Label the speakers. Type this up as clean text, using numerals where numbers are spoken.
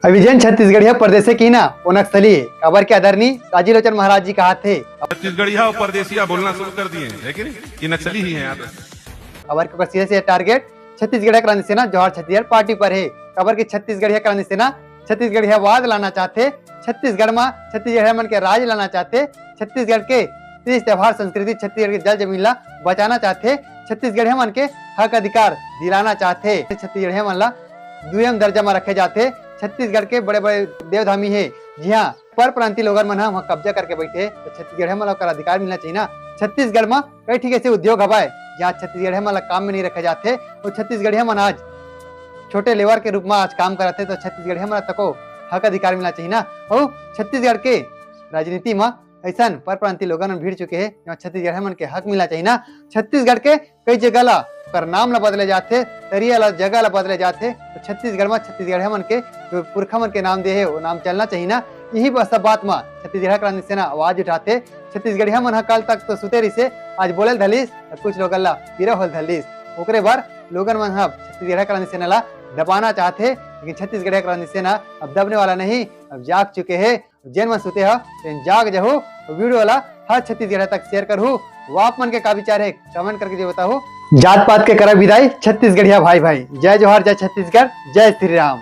Speaker 1: अभी जैन छत्तीसगढ़िया प्रदेश की ना वो नक्सली है। खबर के आदरणीय राजीव लोचन महाराज जी कहा थे
Speaker 2: छत्तीसगढ़िया और परदेसिया बोलना शुरू कर दिए है कि नहीं? ये नक्सली ही है यहाँ पे।
Speaker 1: खबर के सीधे से टारगेट छत्तीसगढ़ क्रांति सेना जवाहर छत्तीसगढ़ पार्टी पर है। खबर की छत्तीसगढ़िया क्रांति सेना छत्तीसगढ़िया वाद लाना चाहते, छत्तीसगढ़ में छत्तीसगढ़ मन के राज लाना चाहते, छत्तीसगढ़ के तीज त्योहार संस्कृति छत्तीसगढ़ के जल जमीन ला बचाना चाहते, छत्तीसगढ़िया मन के हक अधिकार दिलाना चाहते। छत्तीसगढ़िया मन ला दुयम दर्जा में रखे जाते। छत्तीसगढ़ के बड़े बड़े देवधामी है, जी हाँ, पर प्रांतीय लोगन मन हम कब्जा करके बैठे, तो छत्तीसगढ़ में अधिकार मिलना चाहिए ना। छत्तीसगढ़ में कई ठीक ऐसे उद्योग हवाए जहाँ छत्तीसगढ़ में काम में नहीं रखे जाते, तो छत्तीसगढ़ मन आज छोटे लेबर के रूप में आज काम करते, तो छत्तीसगढ़ में तको हक अधिकार मिलना चाहिए ना। और छत्तीसगढ़ के राजनीति में ऐसा पर प्रांतीय लोगन भीड़ चुके हैं जहाँ छत्तीसगढ़ मन के हक मिलना चाहिए ना। छत्तीसगढ़ के कई जगह ला पर नाम ला बदले जाते, तरिया ला जगह ला बदले जाते, तो छत्तीसगढ़ में छत्तीसगढ़ मन के जो पुरखा मन के नाम दे है वो नाम चलना चाहिए ना। यही बस बात में छत्तीसगढ़ क्रांति सेना आवाज उठाते। छत्तीसगढ़िया मन कल तक तो सुते रही से आज बोले धलिस, कुछ लोग ला पीरा होल धलिस, ओकरे बार लोगन मन छत्तीसगढ़ क्रांति सेना ला दबाना चाहते, लेकिन छत्तीसगढ़ क्रांति सेना अब दबने वाला नहीं, अब जाग चुके हैं। जेन मन सुते है जाग जहो। वीडियो वाला हर छत्तीसगढ़ तक शेयर करूँ। वो आप मन के का विचार है कमेंट करके जो बताओ। जात पात के करा विदाई छत्तीसगढ़िया भाई भाई। जय जोहार, जय छत्तीसगढ़, जय श्री राम।